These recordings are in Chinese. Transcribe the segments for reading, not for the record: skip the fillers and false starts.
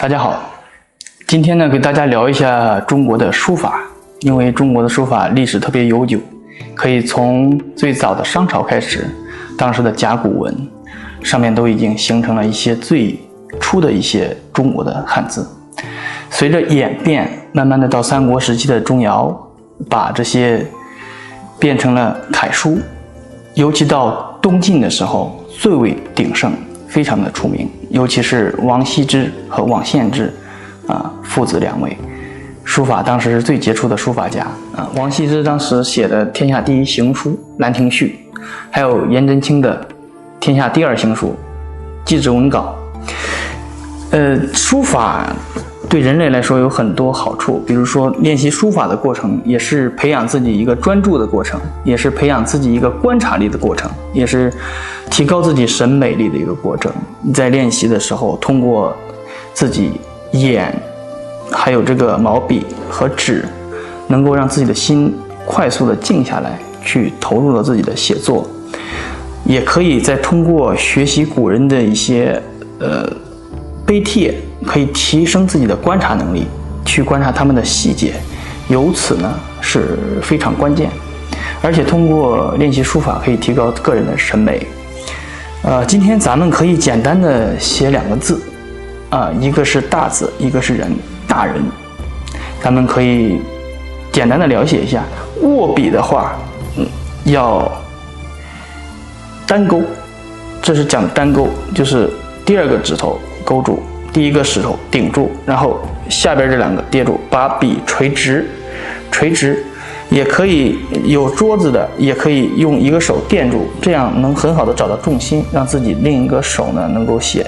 大家好，今天呢给大家聊一下中国的书法，因为中国的书法历史特别悠久，可以从最早的商朝开始，当时的甲骨文上面都已经形成了一些最初的一些中国的汉字。随着演变，慢慢的到三国时期的钟繇，把这些变成了楷书，尤其到东晋的时候最为鼎盛，非常的出名，尤其是王羲之和王献之父子两位，书法当时是最杰出的书法家王羲之当时写的天下第一行书《兰亭序》，还有颜真卿的天下第二行书《祭侄文稿》。书法对人类来说有很多好处，比如说练习书法的过程也是培养自己一个专注的过程，也是培养自己一个观察力的过程，也是提高自己审美力的一个过程。你在练习的时候，通过自己眼还有这个毛笔和纸，能够让自己的心快速的静下来，去投入了自己的写作。也可以再通过学习古人的一些碑帖，可以提升自己的观察能力，去观察他们的细节，由此呢是非常关键。而且通过练习书法可以提高个人的审美。今天咱们可以简单的写两个字一个是大字，一个是人，大人。咱们可以简单的了解一下。握笔的话要单勾，这是讲单勾，就是第二个指头勾住，第一个指头顶住，然后下边这两个跌住，把笔垂直。也可以有桌子的，也可以用一个手垫住，这样能很好的找到重心，让自己另一个手呢能够写。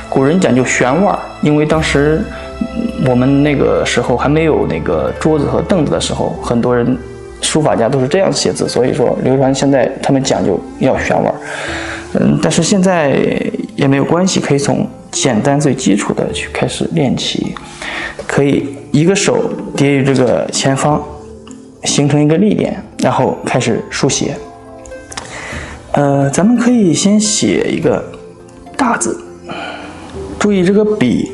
古人讲究悬腕，因为当时我们那个时候还没有那个桌子和凳子的时候，很多人书法家都是这样写字，所以说流传现在他们讲究要悬腕。但是现在也没有关系，可以从简单最基础的去开始练起，可以一个手叠于这个前方，形成一个立点，然后开始书写。咱们可以先写一个大字，注意这个笔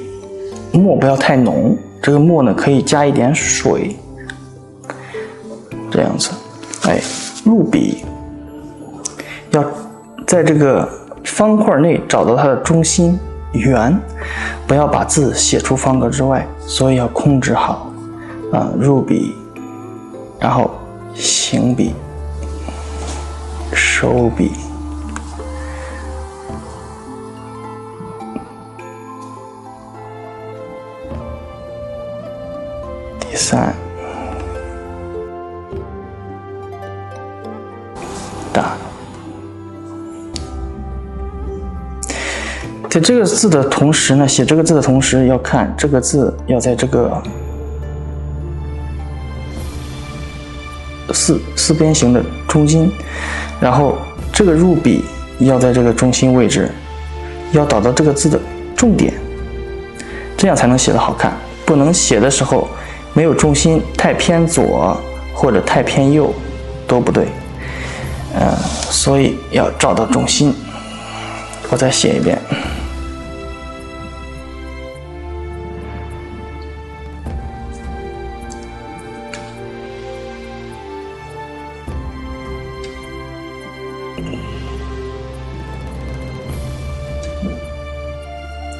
墨不要太浓，这个墨呢可以加一点水，这样子。入笔要在这个方块内找到它的中心圆，不要把字写出方格之外，所以要控制好入笔，然后行笔，收笔，第三大。在这个字的同时呢，写这个字的同时要看这个字要在这个四边形的中心，然后这个入笔要在这个中心位置，要找到这个字的重点，这样才能写得好看。不能写的时候没有重心，太偏左或者太偏右都不对。所以要找到重心。我再写一遍。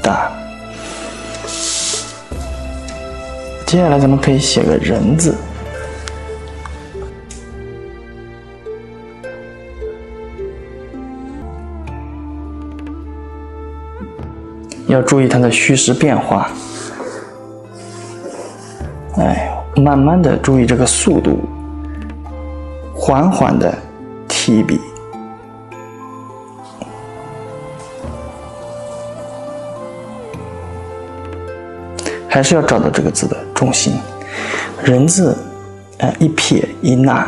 大。接下来咱们可以写个人字。要注意它的虚实变化，慢慢的注意这个速度，缓缓的提笔，还是要找到这个字的重心。人字一撇一捺，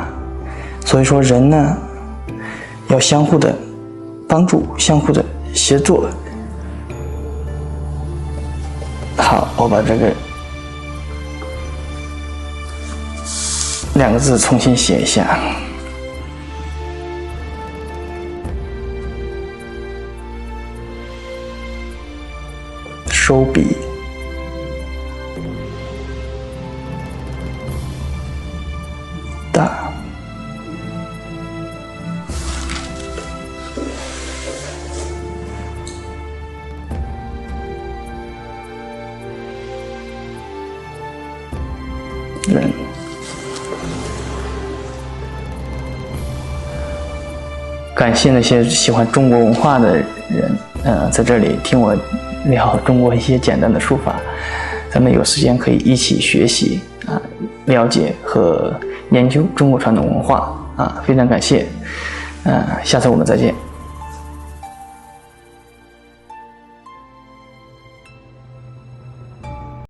所以说人呢要相互的帮助，相互的协作。好，我把这个两个字重新写一下。收笔，感谢那些喜欢中国文化的人，在这里听我聊中国一些简单的书法，咱们有时间可以一起学习了解和研究中国传统文化非常感谢，下次我们再见。